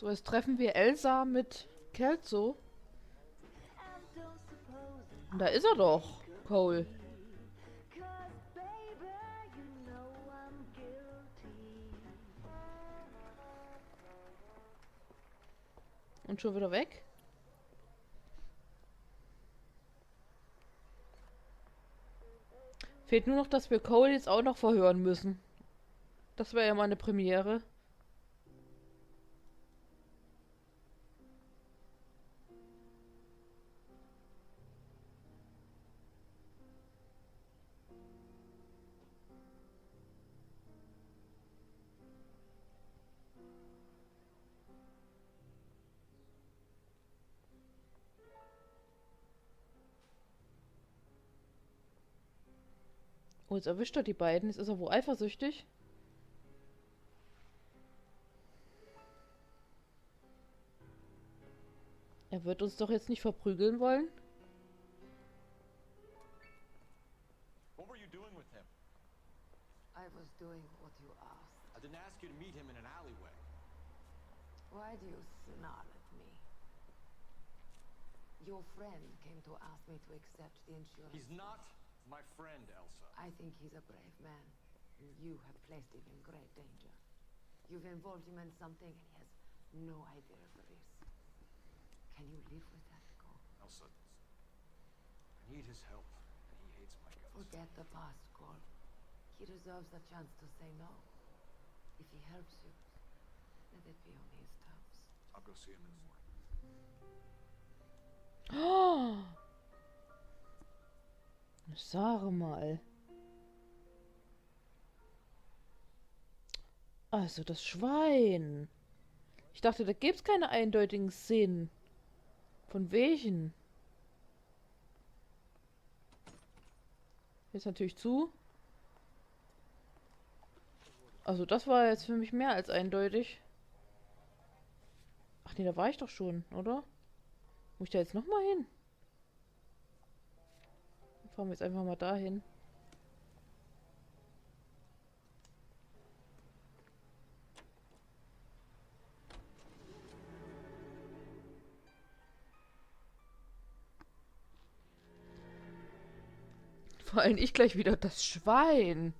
So, jetzt treffen wir Elsa mit Kelso. Und da ist er doch, Cole. Und schon wieder weg. Fehlt nur noch, dass wir Cole jetzt auch noch verhören müssen. Das wäre ja mal eine Premiere. Oh, jetzt erwischt er die beiden. Jetzt ist er wohl eifersüchtig. Er wird uns doch jetzt nicht verprügeln wollen. What were you doing with him? I was doing what you asked. I didn't ask you to meet him in an alleyway. Why do you snarl at me? Your friend came to ask me to accept the insurance. He's not my friend, Elsa. I think he's a brave man. You have placed him in great danger. You've involved him in something and he has no idea of the risk. Can you live with that, Cole? Elsa, I need his help, and he hates my guts. Forget the past, Cole. He deserves a chance to say no. If he helps you, let it be on his terms. I'll go see him in the morning. Oh, sag mal. Also das Schwein. Ich dachte, da gäbe es keine eindeutigen Szenen. Von welchen? Jetzt natürlich zu. Also das war jetzt für mich mehr als eindeutig. Ach nee, da war ich doch schon, oder? Muss ich da jetzt nochmal hin? Dann fahren wir jetzt einfach mal dahin. Vor allem ich gleich wieder das Schwein.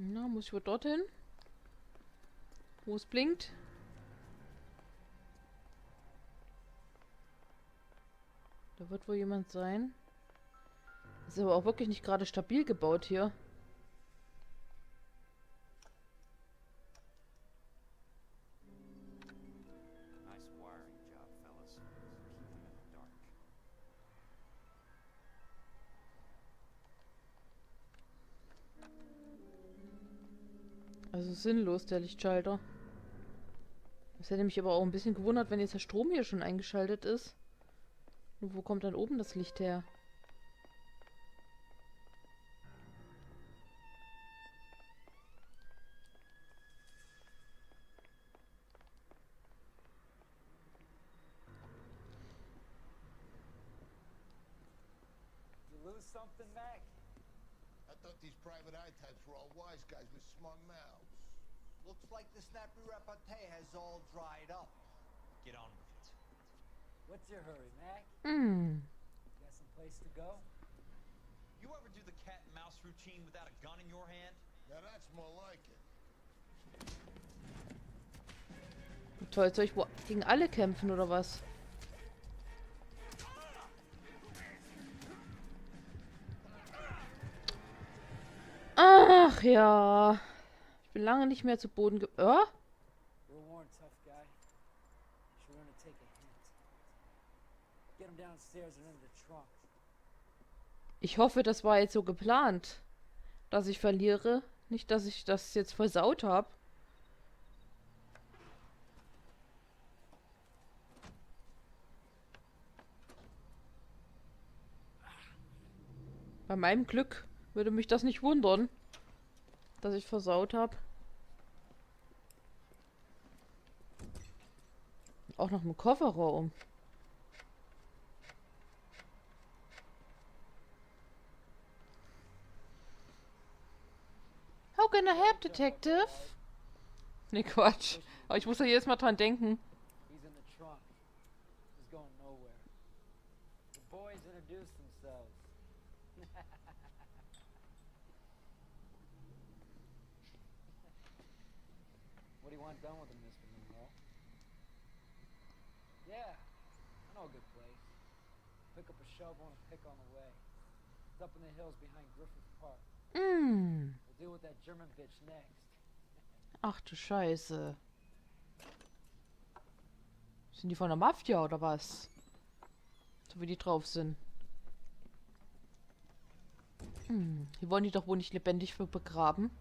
Na, muss ich wohl dorthin? Wo es blinkt? Da wird wohl jemand sein. Ist aber auch wirklich nicht gerade stabil gebaut hier. Nice wiring job, fellas. Keep him in the dark. Also sinnlos, der Lichtschalter. Das hätte mich aber auch ein bisschen gewundert, wenn jetzt der Strom hier schon eingeschaltet ist. Nur wo kommt dann oben das Licht her? You lose something, Mac? I thought these private eye types were all wise guys with smart mouths. Looks like the snappy repartee has all dried up. Get on with it. What's your hurry, Mac? Hm. Got some place to go? You ever do the cat and mouse routine without a gun in your hand? Now that's more like it. Toll, soll ich wo gegen alle kämpfen oder was? Ach ja. Ich bin lange nicht mehr zu Boden ge... We're warned, tough guy. Should learn to take a hint. Get him downstairs and into the trunk. Ich hoffe, das war jetzt so geplant, dass ich verliere. Nicht, dass ich das jetzt versaut habe. Bei meinem Glück würde mich das nicht wundern, dass ich versaut habe. Auch noch im Kofferraum. How can I help, Detective? Nee, Quatsch. Aber ich muss ja jedes Mal dran denken. He's in the trunk. He's going nowhere. The boys introduced themselves. What do you want done with him, Mr. Monroe? Yeah, I know a good place. Pick up a shovel and pick on the way. It's up in the hills behind Griffith Park. Mm. We'll deal with that German bitch next. Ach du Scheiße. Sind die von der Mafia oder was? So wie die drauf sind. Die wollen die doch wohl nicht lebendig für begraben.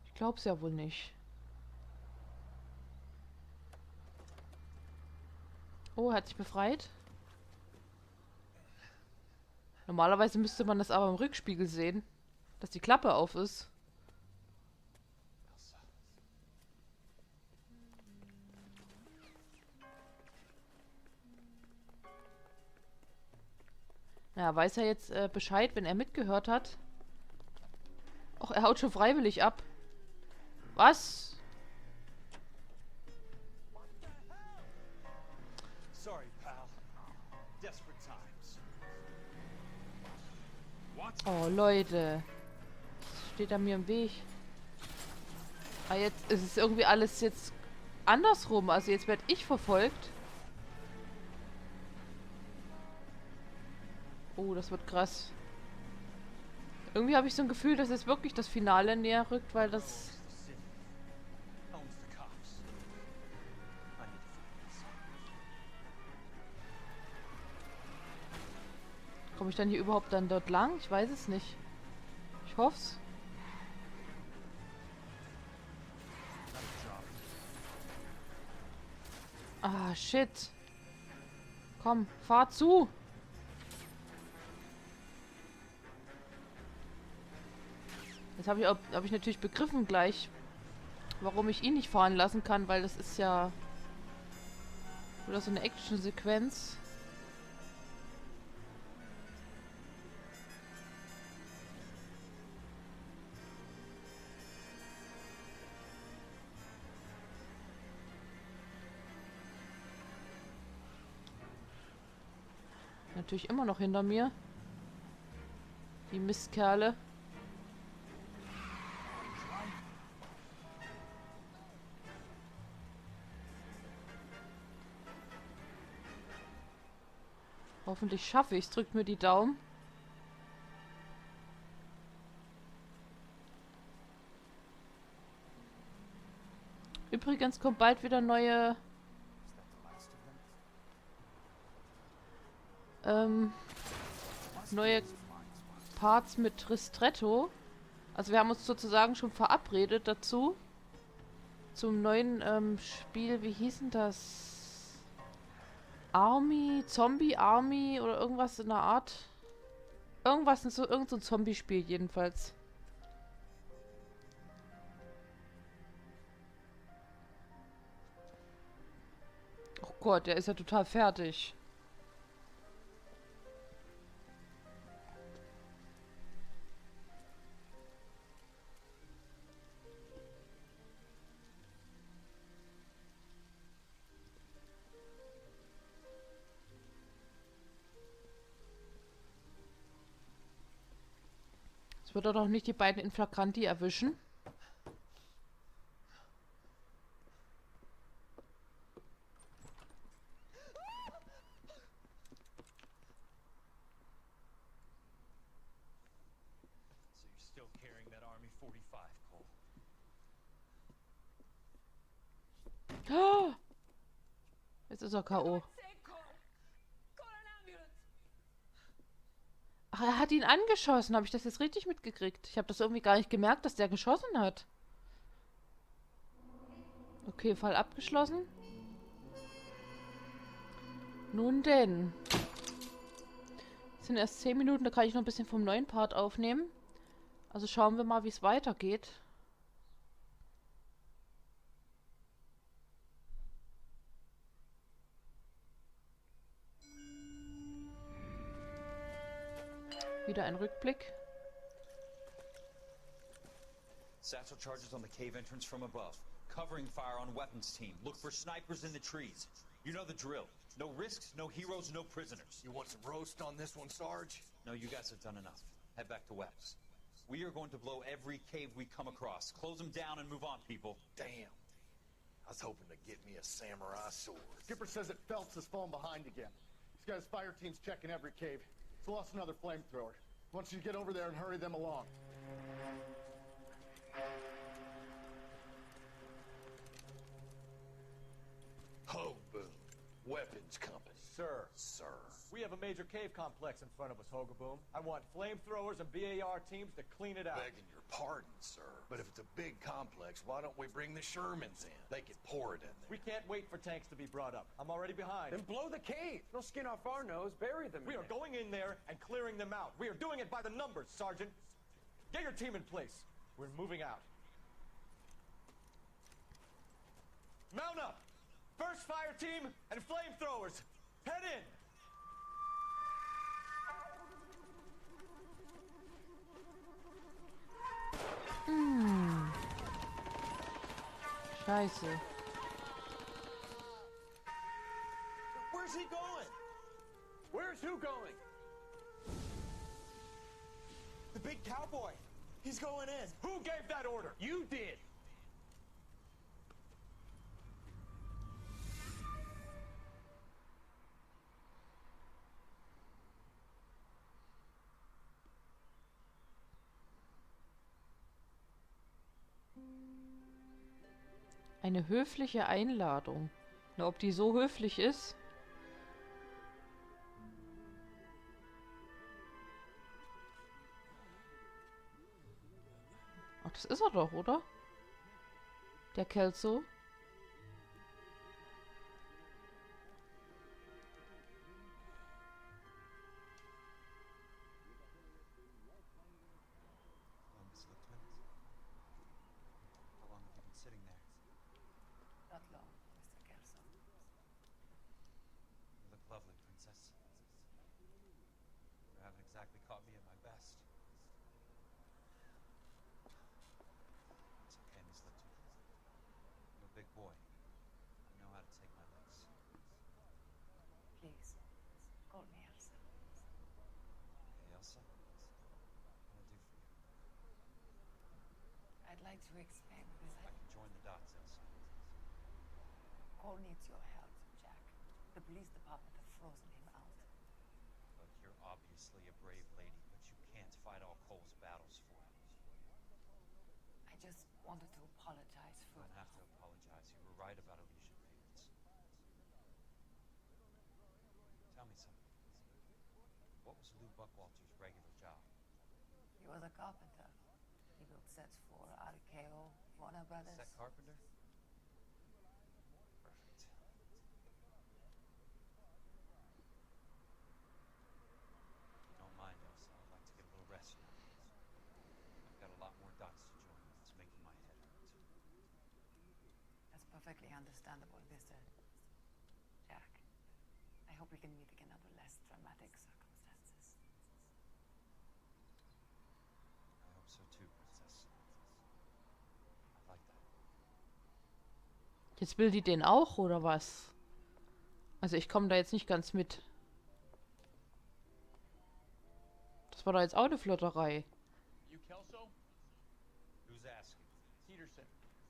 Ich glaub's ja wohl nicht. Oh, er hat sich befreit. Normalerweise müsste man das aber im Rückspiegel sehen, dass die Klappe auf ist. Ja, weiß er jetzt Bescheid, wenn er mitgehört hat? Och, er haut schon freiwillig ab. Was? Sorry, pal. Desperate times. What? Oh, Leute. Das steht er mir im Weg. Ah, jetzt ist es irgendwie alles jetzt andersrum. Also jetzt werde ich verfolgt. Oh, das wird krass. Irgendwie habe ich so ein Gefühl, dass jetzt wirklich das Finale näher rückt, weil das... Owns the cops. I need to find this. Komme ich dann hier überhaupt dann dort lang? Ich weiß es nicht. Ich hoff's. Ah, shit. Komm, fahr zu. Jetzt hab ich natürlich begriffen gleich, warum ich ihn nicht fahren lassen kann, weil das ist ja oder so eine Action-Sequenz. Natürlich immer noch hinter mir. Die Mistkerle. Hoffentlich schaffe ich es. Drückt mir die Daumen. Übrigens kommt bald wieder neue neue Parts mit Ristretto. Also wir haben uns sozusagen schon verabredet dazu. Zum neuen Spiel, wie hieß denn das? Army, Zombie Army oder irgendwas in der Art. Irgendwas, irgend so ein Zombie-Spiel jedenfalls. Oh Gott, der ist ja total fertig. Wird er doch nicht die beiden in Flagranti erwischen? So you're still carrying that Army 45, Cole. Oh! Jetzt ist er K.O. Ach, er hat ihn angeschossen. Habe ich das jetzt richtig mitgekriegt? Ich habe das irgendwie gar nicht gemerkt, dass der geschossen hat. Okay, Fall abgeschlossen. Nun denn. Es sind erst 10 Minuten, da kann ich noch ein bisschen vom neuen Part aufnehmen. Also schauen wir mal, wie es weitergeht. Wieder ein Rückblick. Satchel charges on the cave entrance from above. Covering fire on weapons team. Look for snipers in the trees. You know the drill. No risks, no heroes, no prisoners. You want some roast on this one, Sarge? No, you guys have done enough. Head back to Webb's. We are going to blow every cave we come across. Close them down and move on, people. Damn. I was hoping to get me a samurai sword. Skipper says that Phelps has fallen behind again. He's got his fire teams checking every cave. He's lost another flamethrower. Wants you to get over there and hurry them along. Ho, boom. Weapons company. Sir, Sir. we have a major cave complex in front of us, Hogaboom. I want flamethrowers and BAR teams to clean it out. Begging your pardon, sir. But if it's a big complex, why don't we bring the Shermans in? They can pour it in there. We can't wait for tanks to be brought up. I'm already behind. Then blow the cave. No skin off our nose. Bury them. We are going in there and clearing them out. We are doing it by the numbers, Sergeant. Get your team in place. We're moving out. Mount up! First fire team and flamethrowers. Head in! Scheiße. Where's he going? Where's who going? The big cowboy. He's going in. Who gave that order? You did. Eine höfliche Einladung. Na, ob die so höflich ist? Ach, das ist er doch, oder? Der Kelso. How long have you been sitting there? Not long, Mr. Kelso. You look lovely, Princess. You haven't exactly caught me at my best. It's okay, Miss Lipton. I'm a big boy. I know how to take my licks. Please, call me Elsa. Hey, Elsa. What can I do for you? I'd like to explain because I can join the dots, Elsa. Cole needs your help, Jack. The police department have frozen him out. Look, you're obviously a brave lady, but you can't fight all Cole's battles for him. I just wanted to apologize You for... don't have to apologize. You were right about Alicia payments. Tell me something. What was Lou Buckwalter's regular job? He was a carpenter. He built sets for RKO, Warner Brothers. Set carpenter? Perfect. If you don't mind, Elsa, I'd like to get a little rest now. I've got a lot more dots to join. It's making my head hurt. That's perfectly understandable, Mr. Jack. I hope we can meet again under less dramatic circumstances. I hope so too, Princess. I like that. Jetzt will die den auch, oder was? Also ich komme da jetzt nicht ganz mit. Das war doch jetzt auch eine Flotterei. You Kelso? Who's asking? Peterson,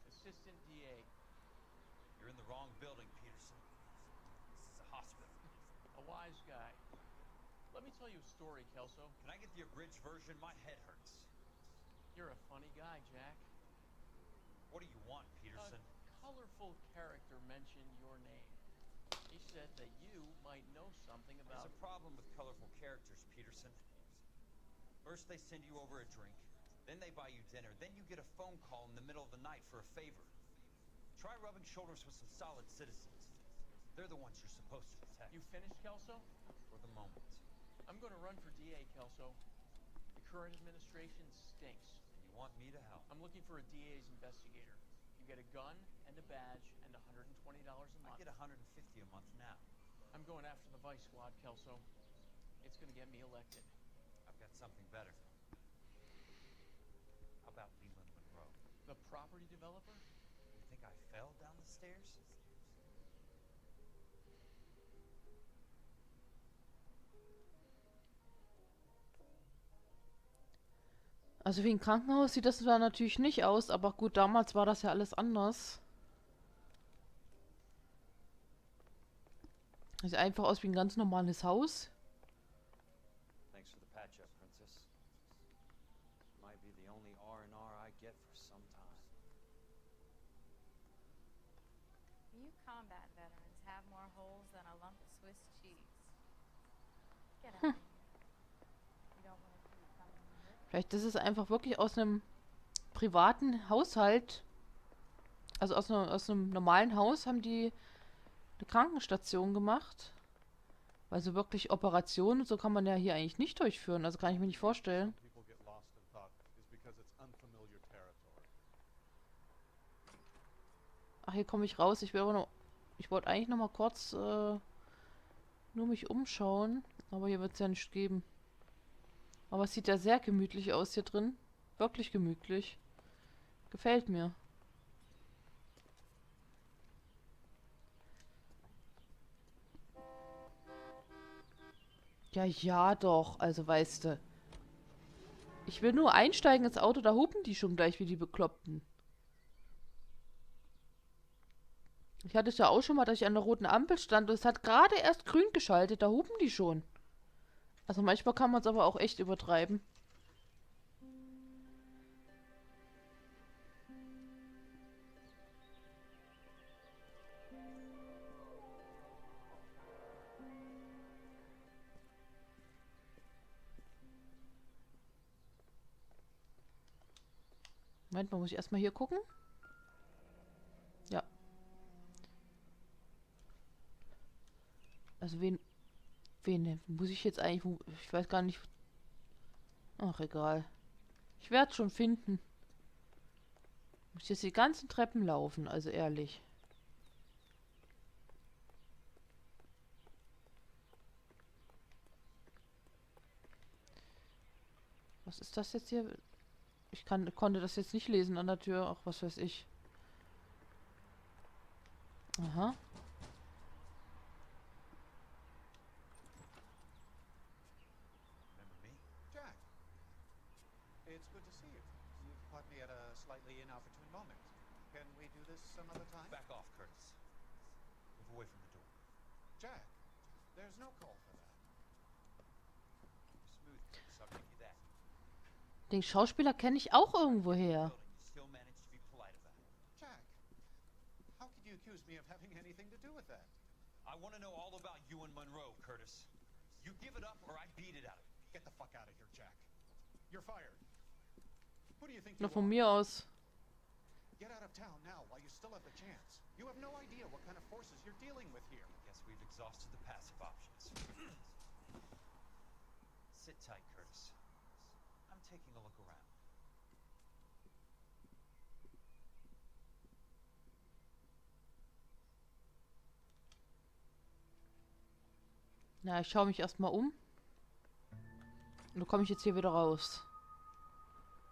assistant DA. You're in the wrong building, Peterson. This is a hospital. A wise guy. Let me tell you a story, Kelso. Can I get the abridged version? My head hurts. You're a funny guy, Jack. What do you want, Peterson? A colorful character mentioned your name. He said that you might know something There's about... a problem with colorful characters, Peterson. First they send you over a drink, then they buy you dinner, then you get a phone call in the middle of the night for a favor. Try rubbing shoulders with some solid citizens. They're the ones you're supposed to protect. You finished, Kelso? For the moment. I'm going to run for DA, Kelso. The current administration stinks. And you want me to help? I'm looking for a DA's investigator. You get a gun and a badge and $120 a month. I get $150 a month now. I'm going after the Vice Squad, Kelso. It's going to get me elected. I've got something better. How about Leland Monroe? The property developer? You think I fell down the stairs? Also wie ein Krankenhaus sieht das da natürlich nicht aus, aber gut, damals war das ja alles anders. Sieht einfach aus wie ein ganz normales Haus. Thanks for the patch-up, Princess. Might be the only R&R I get for some time. You combat veterans have more holes than a lump of Swiss cheese. Get out of here. You don't want to see something here? Vielleicht ist es einfach wirklich aus einem privaten Haushalt, also aus einem normalen Haus haben die eine Krankenstation gemacht. Weil so wirklich Operationen und so kann man ja hier eigentlich nicht durchführen. Also kann ich mir nicht vorstellen. Ach, hier komme ich raus. Ich wollte eigentlich noch mal kurz nur mich umschauen. Aber hier wird es ja nicht geben. Aber es sieht ja sehr gemütlich aus hier drin. Wirklich gemütlich. Gefällt mir. Ja, ja doch. Also weißt du. Ich will nur einsteigen ins Auto, da hupen die schon gleich wie die Bekloppten. Ich hatte es ja auch schon mal, dass ich an der roten Ampel stand und es hat gerade erst grün geschaltet, da hupen die schon. Also manchmal kann man es aber auch echt übertreiben. Moment, man muss ich erstmal hier gucken. Ja. Also wen muss ich jetzt eigentlich... Ich weiß gar nicht... Ach, egal. Ich werde es schon finden. Muss jetzt die ganzen Treppen laufen, also ehrlich. Was ist das jetzt hier? Ich konnte das jetzt nicht lesen an der Tür. Ach, was weiß ich. Aha. Remember me? Jack, it's good to see you. You've caught me at a slightly inopportune moment. Can we do this some other time? Back off, Curtis. Move away from the door. Jack, there's no call for that. Smooth, Curtis. I'll give you that. Den Schauspieler kenne ich auch irgendwoher. You still managed to be polite about it. Jack, how could you accuse me of having anything to do with that? I want to know all about you and Monroe, Curtis. You give it up or I beat it out of you. Get the fuck out of here, Jack. You're fired. Who do you think Nur you von are? mir aus. Get out of town now while you still have the chance. You have no idea what kind of forces you're dealing with here. I guess we've exhausted the passive options. Sit tight, Curtis. I'm taking a look around. Na, ich schaue mich erstmal um. Und dann komme ich jetzt hier wieder raus.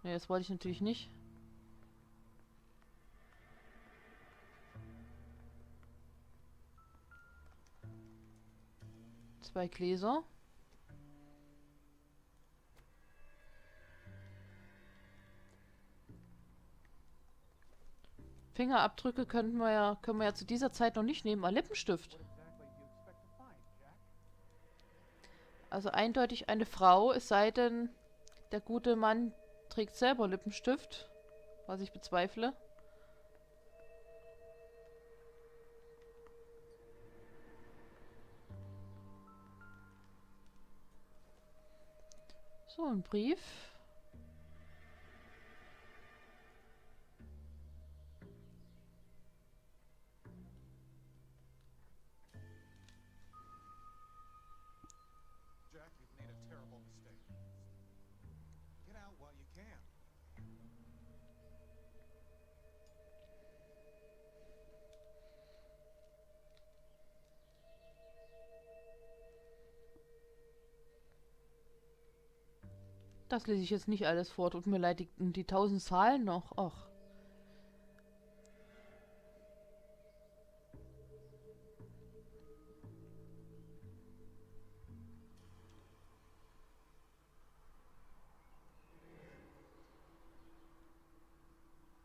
Ne, das wollte ich natürlich nicht. Zwei Gläser. Fingerabdrücke können wir ja zu dieser Zeit noch nicht nehmen. Ein Lippenstift. Also eindeutig eine Frau, es sei denn, der gute Mann trägt selber Lippenstift. Was ich bezweifle. So, ein Brief. Jack, you've made a terrible mistake. Get out while you can. Das lese ich jetzt nicht alles vor. Tut mir leid, die 1000 Zahlen noch. Och.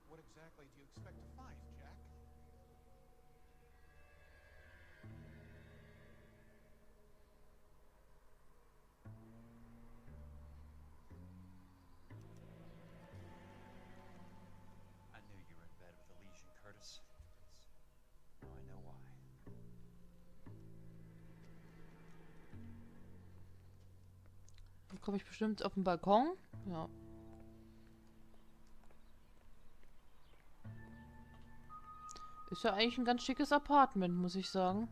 What exactly do you expect to find, Jack? I knew you were in bed with the Legion, Curtis. Now I know why. Dann komme ich bestimmt auf den Balkon. Ja. Ist ja eigentlich ein ganz schickes Apartment, muss ich sagen.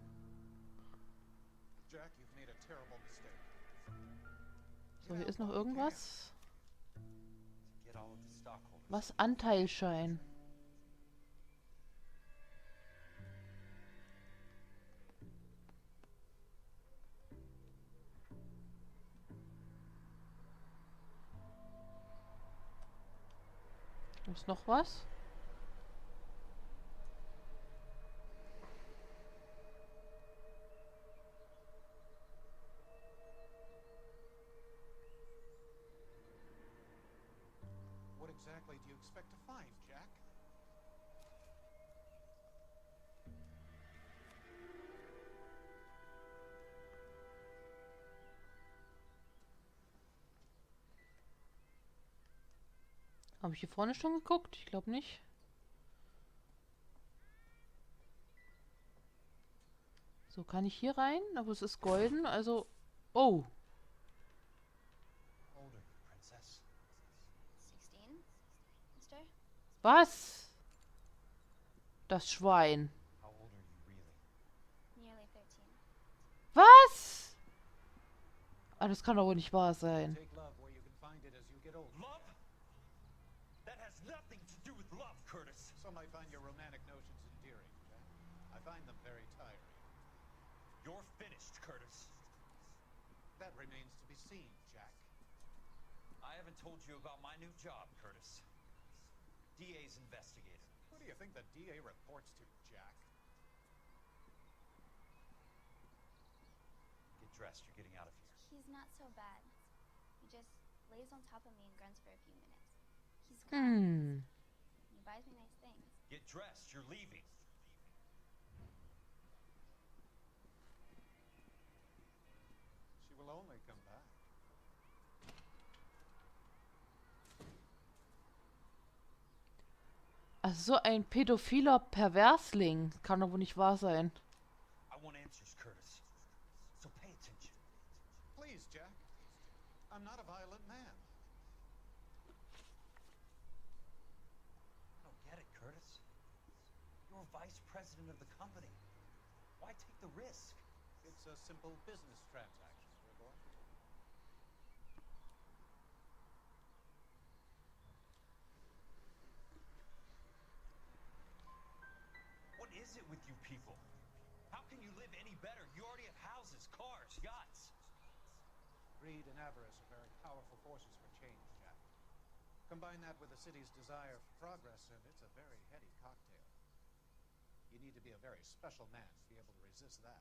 Jack, you've made a terrible mistake. So, hier ist noch irgendwas. Get all of the stockholders. Was? Anteilsschein. Ist noch was? What exactly do you expect to find, Jack? Habe ich hier vorne schon geguckt? Ich glaube nicht. So, kann ich hier rein? Aber es ist golden, also... Oh! How old are you, Princess? 16, mister? Was? Das Schwein. How old are you really? Nearly 13. Was? Ah, das kann doch wohl nicht wahr sein. Take love where you can find it as you get older. Love? That has nothing to do with love, Curtis. Some might find your romantic notions endearing, Jack. I find them very tiring. You're finished, Curtis. That remains to be seen, Jack. I haven't told you about my new job, Curtis. DA's investigator. Who do you think the DA reports to, Jack? Get dressed, you're getting out of here. He's not so bad. He just lays on top of me and grunts for a few minutes. He's kind. He buys me nice things. Get dressed, you're leaving. She will only come back. Also so ein pädophiler Perversling. Kann doch wohl nicht wahr sein. I want answers, Curtis. So pay attention. Please, Jack. I'm not a violent man. I don't get it, Curtis. You're vice president of the company. Why take the risk? It's a simple business transaction, dear boy. What is it with you people? How can you live any better? You already have houses, cars, yachts. Greed and avarice are very powerful forces for change, Jack. Combine that with the city's desire for progress, and it's a very heady cocktail. You need to be a very special man to be able to resist that.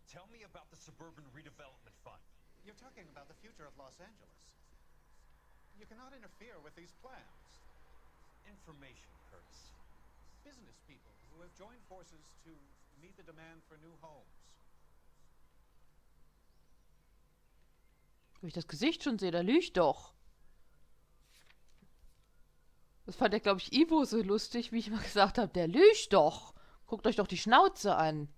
Tell me about the Suburban Redevelopment Fund. You're talking about the future of Los Angeles. You cannot interfere with these plans. Information, Curtis. Business people who have joined forces to meet the demand for new homes. Wenn ich das Gesicht schon sehe, der lügt doch. Das fand der, glaube ich, Ivo so lustig, wie ich mal gesagt habe. Der lügt doch. Guckt euch doch die Schnauze an.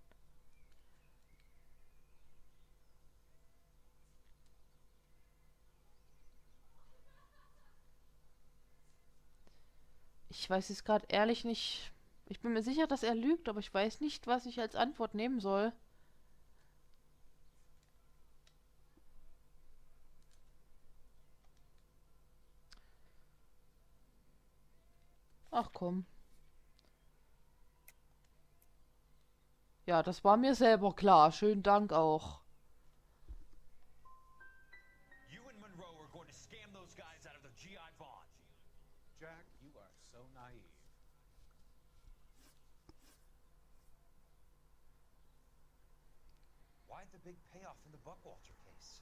Ich weiß es gerade ehrlich nicht. Ich bin mir sicher, dass er lügt, aber ich weiß nicht, was ich als Antwort nehmen soll. Ach komm. Ja, das war mir selber klar. Schönen Dank auch. You and Monroe are going to scam those guys out of the GI bond. Jack, you are so naive. Why the big payoff in the Buckwalter case?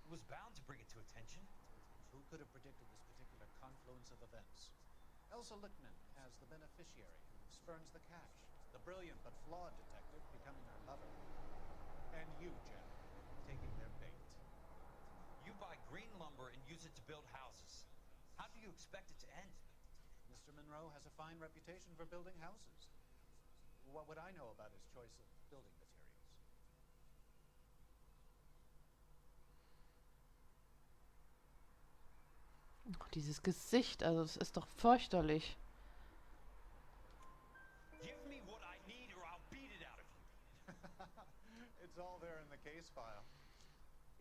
It was bound to bring it to attention. Who could have predicted this particular confluence of events? Elsa Lichtman as the beneficiary who spurns the cash. The brilliant but flawed detective becoming her lover. And you, Jack, taking their bait. You buy green lumber and use it to build houses. How do you expect it to end? Mr. Monroe has a fine reputation for building houses. What would I know about his choice of building materials? Dieses Gesicht, also es ist doch fürchterlich. Give me what I need or I'll beat it out of you. It's all there in the case file,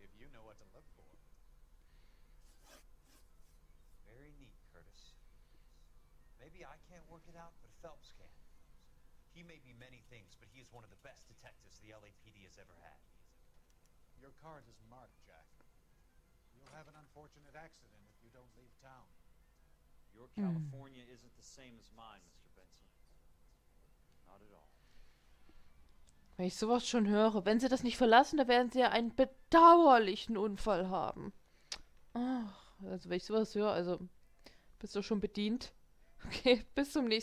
if you know what to look for. Very neat, Curtis. Maybe I can't work it out, but Phelps can. He may be many things, but he is one of the best detectives the LAPD has ever had. Your card is marked, Jack. You'll have an unfortunate accident if you don't leave town. Your California isn't the same as mine, Mr. Benson. Not at all. Wenn ich sowas schon höre, wenn sie das nicht verlassen, dann werden sie ja einen bedauerlichen Unfall haben. Ach, also wenn ich sowas höre, also bist du schon bedient. Okay, bis zum nächsten Mal.